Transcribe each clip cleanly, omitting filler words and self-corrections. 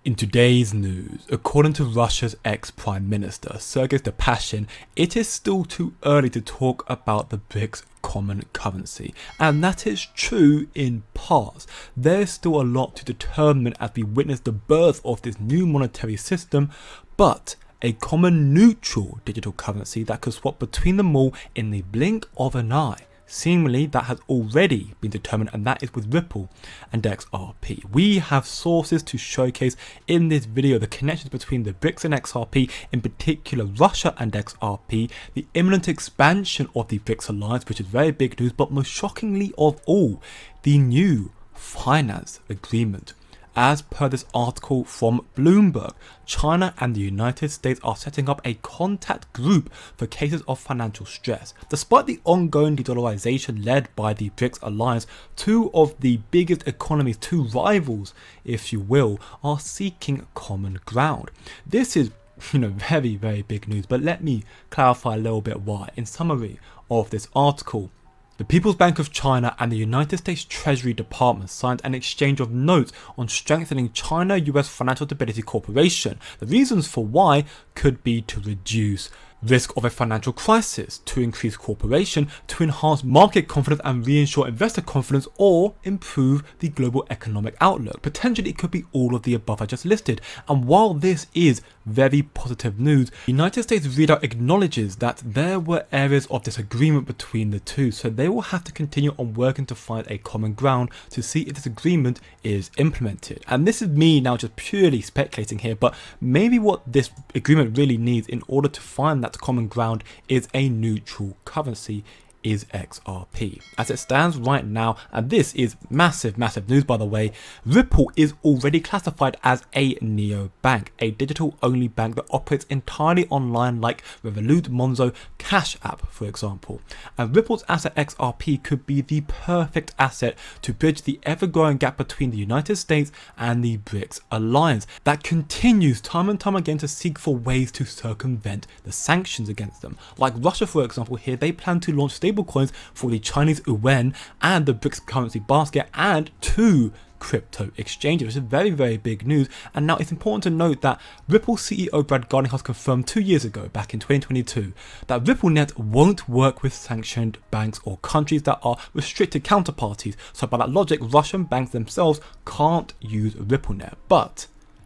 In today's news, according to Russia's ex-Prime Minister, Sergei Pashin, it is still too early to talk about the Brics common currency. And that is true in parts. There's still a lot to determine as we witness the birth of this new monetary system, but a common neutral digital currency that could swap between them all in the blink of an eye. Seemingly that has already been determined, and that is with Ripple and XRP. We have sources to showcase in this video the connections between the Brics and XRP, in particular Russia and XRP, the imminent expansion of the Brics alliance, which is very big news, but most shockingly of all, the new finance agreement. As per this article from Bloomberg, China and the United States are setting up a contact group for cases of financial stress. Despite the ongoing de-dollarization led by the Brics alliance, two of the biggest economies, two rivals if you will, are seeking common ground. This is very, very big news, but let me clarify a little bit why. In summary of this article, the People's Bank of China and the United States Treasury Department signed an exchange of notes on strengthening China-US Financial Stability Corporation. The reasons for why could be to reduce risk of a financial crisis, to increase cooperation, to enhance market confidence and reinsure investor confidence, or improve the global economic outlook. Potentially it could be all of the above I just listed. And while this is very positive news, the United States readout acknowledges that there were areas of disagreement between the two, so they will have to continue on working to find a common ground to see if this agreement is implemented. And this is me now just purely speculating here, but maybe what this agreement really needs in order to find that common ground is a neutral currency, is XRP. As it stands right now, and this is massive news by the way, Ripple is already classified as a neobank, a digital only bank that operates entirely online like Revolut, Monzo, Cash App for example. And Ripple's asset XRP could be the perfect asset to bridge the ever-growing gap between the United States and the Brics alliance that continues time and time again to seek for ways to circumvent the sanctions against them. Like Russia for example here, they plan to launch stablecoins for the Chinese yuan and the Brics currency basket and two crypto exchanges, which is very, very big news. And now it's important to note that Ripple CEO Brad Garlinghouse has confirmed 2 years ago, back in 2022, that RippleNet won't work with sanctioned banks or countries that are restricted counterparties. So by that logic, Russian banks themselves can't use RippleNet, but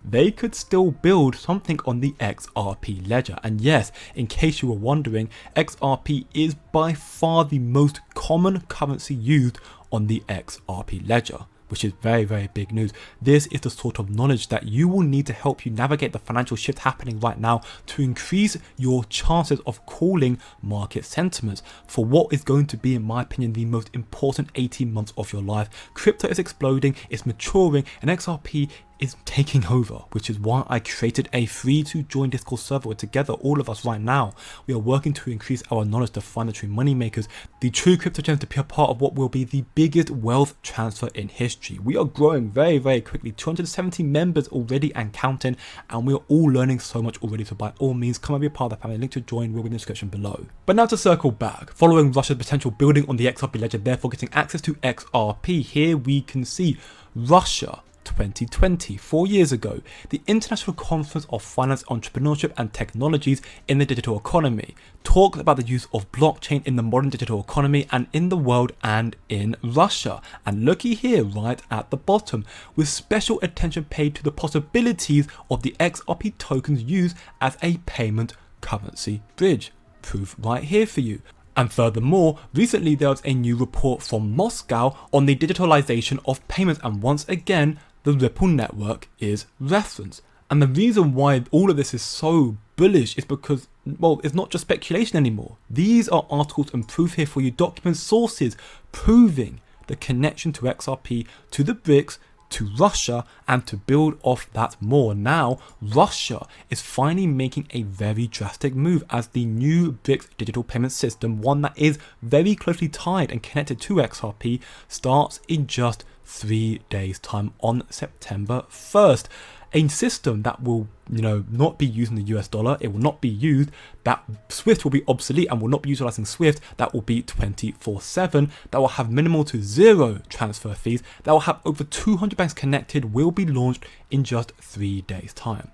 they could still build something on the XRP ledger. And yes, in case you were wondering, XRP is by far the most common currency used on the XRP ledger, which is very, very big news. This is the sort of knowledge that you will need to help you navigate the financial shift happening right now to increase your chances of calling market sentiments for what is going to be, in my opinion, the most important 18 months of your life. Crypto is exploding, it's maturing, and XRP is taking over, which is why I created a free to join Discord server where together, all of us right now, we are working to increase our knowledge to find the true money makers, the true crypto gems, to be a part of what will be the biggest wealth transfer in history. We are growing very, very quickly, 270 members already and counting, and we are all learning so much already, so by all means come and be a part of that family. Link to join will be in the description below. But now to circle back, following Russia's potential building on the XRP ledger, therefore getting access to XRP, here we can see Russia 2020, 4 years ago, the International Conference of Finance, Entrepreneurship and Technologies in the Digital Economy, talked about the use of blockchain in the modern digital economy and in the world and in Russia. And looky here right at the bottom, with special attention paid to the possibilities of the XRP tokens used as a payment currency bridge. Proof right here for you. And furthermore, recently there was a new report from Moscow on the digitalization of payments, and once again, the Ripple network is referenced. And the reason why all of this is so bullish is because, well, it's not just speculation anymore. These are articles and proof here for you, documents, sources, proving the connection to XRP, to the Brics, to Russia, and to build off that more. Now, Russia is finally making a very drastic move as the new Brics digital payment system, one that is very closely tied and connected to XRP, starts in just 3 days time on September 1st. a system that will, not be using the US dollar. It will not be used. That SWIFT will be obsolete and will not be utilizing SWIFT. That will be 24/7. That will have minimal to zero transfer fees. That will have over 200 banks connected. Will be launched in just 3 days' time.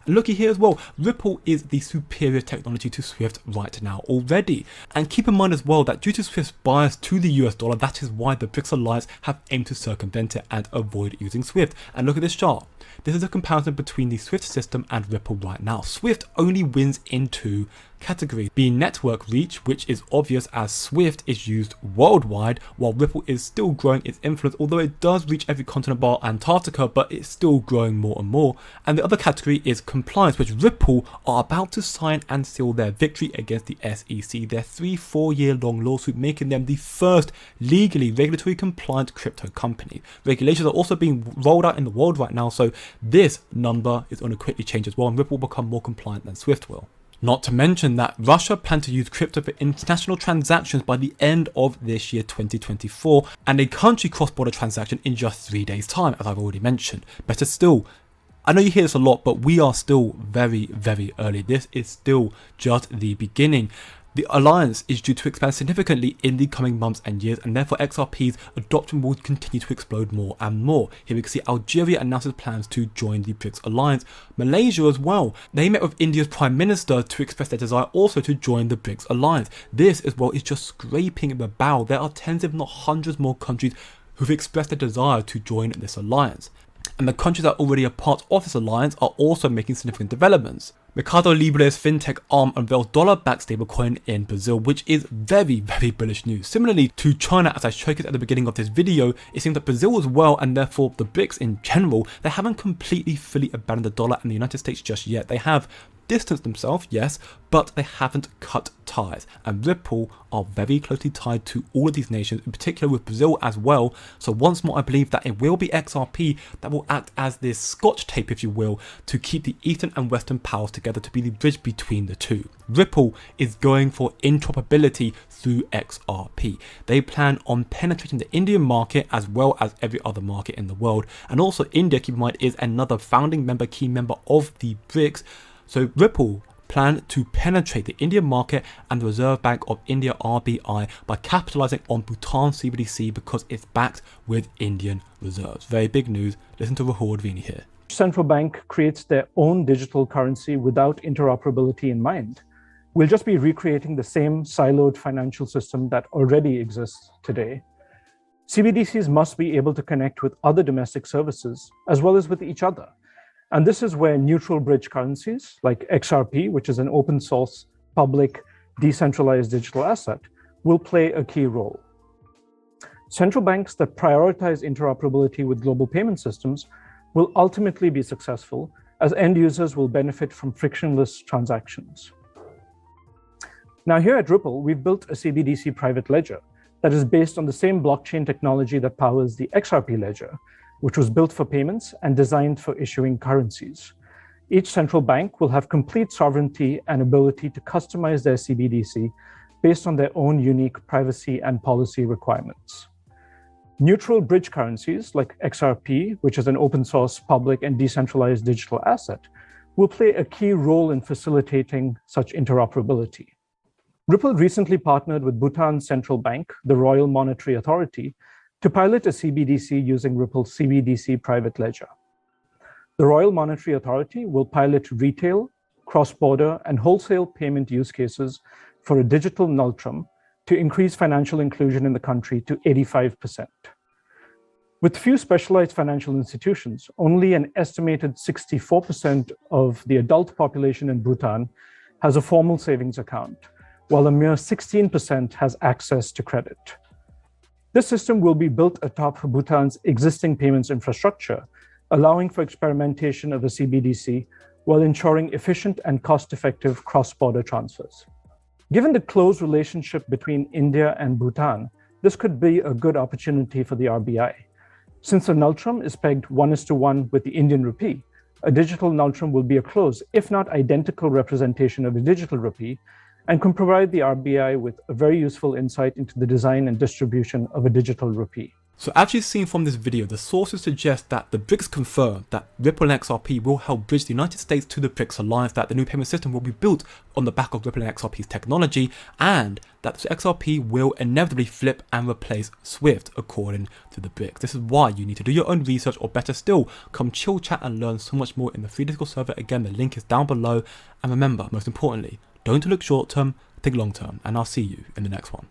And looky here as well, Ripple is the superior technology to SWIFT right now already. And keep in mind as well that due to SWIFT's bias to the US dollar, that is why the Brics Alliance have aimed to circumvent it and avoid using SWIFT. And look at this chart. This is a comparison between the SWIFT system and Ripple right now. SWIFT only wins in two categories, being network reach, which is obvious as SWIFT is used worldwide, while Ripple is still growing its influence, although it does reach every continent bar Antarctica, but it's still growing more and more. And the other category is compliance, which Ripple are about to sign and seal their victory against the SEC, their 3-4 year long lawsuit, making them the first legally regulatory compliant crypto company. Regulations are also being rolled out in the world right now, so this number is going to quickly change as well, and Ripple will become more compliant than SWIFT will. Not to mention that Russia plans to use crypto for international transactions by the end of this year 2024, and a country cross-border transaction in just 3 days' time, as I've already mentioned. Better still, I know you hear this a lot, but we are still very, very early. This is still just the beginning. The alliance is due to expand significantly in the coming months and years, and therefore XRP's adoption will continue to explode more and more. Here we can see Algeria announces plans to join the Brics Alliance. Malaysia as well. They met with India's Prime Minister to express their desire also to join the Brics Alliance. This as well is just scraping the bow. There are tens if not hundreds more countries who've expressed their desire to join this alliance. And the countries that are already a part of this alliance are also making significant developments. Mercado Libre's fintech arm unveils dollar-backed stablecoin in Brazil, which is very, very bullish news. Similarly to China, as I showcased at the beginning of this video, it seems that Brazil as well, and therefore the Brics in general, they haven't completely fully abandoned the dollar and the United States just yet. They have distanced themselves, yes, but they haven't cut ties. And Ripple are very closely tied to all of these nations, in particular with Brazil as well. So once more, I believe that it will be XRP that will act as this scotch tape, if you will, to keep the Eastern and Western powers together, to be the bridge between the two. Ripple is going for interoperability through XRP. They plan on penetrating the Indian market as well as every other market in the world. And also India, keep in mind, is another founding member, key member of the Brics. So Ripple plan to penetrate the Indian market and the Reserve Bank of India RBI by capitalizing on Bhutan CBDC because it's backed with Indian reserves. Very big news. Listen to Rahul Advini here. Central bank creates their own digital currency without interoperability in mind. We'll just be recreating the same siloed financial system that already exists today. CBDCs must be able to connect with other domestic services as well as with each other. And this is where neutral bridge currencies like XRP, which is an open source, public, decentralized digital asset, will play a key role. Central banks that prioritize interoperability with global payment systems will ultimately be successful, as end users will benefit from frictionless transactions. Now here at Ripple, we've built a CBDC private ledger that is based on the same blockchain technology that powers the XRP ledger, which was built for payments and designed for issuing currencies. Each central bank will have complete sovereignty and ability to customize their CBDC based on their own unique privacy and policy requirements. Neutral bridge currencies like XRP, which is an open source, public, and decentralized digital asset, will play a key role in facilitating such interoperability. Ripple recently partnered with Bhutan's central bank, the Royal Monetary Authority, to pilot a CBDC using Ripple's cbdc private ledger. The Royal Monetary Authority will pilot retail, cross-border, and wholesale payment use cases for a digital Nultrum to increase financial inclusion in the country to 85%. With few specialized financial institutions, only an estimated 64% of the adult population in Bhutan has a formal savings account, while a mere 16% has access to credit. This system will be built atop Bhutan's existing payments infrastructure, allowing for experimentation of a CBDC while ensuring efficient and cost-effective cross-border transfers. Given the close relationship between India and Bhutan, this could be a good opportunity for the RBI. Since the Nultrum is pegged 1:1 with the Indian rupee, a digital Nultrum will be a close, if not identical, representation of a digital rupee, and can provide the RBI with a very useful insight into the design and distribution of a digital rupee. So as you've seen from this video, the sources suggest that the Brics confirm that Ripple and XRP will help bridge the United States to the Brics alliance, that the new payment system will be built on the back of Ripple and XRP's technology, and that XRP will inevitably flip and replace SWIFT according to the Brics. This is why you need to do your own research, or better still, come chill chat and learn so much more in the free Discord server. Again, the link is down below. And remember, most importantly, don't look short term, think long term, and I'll see you in the next one.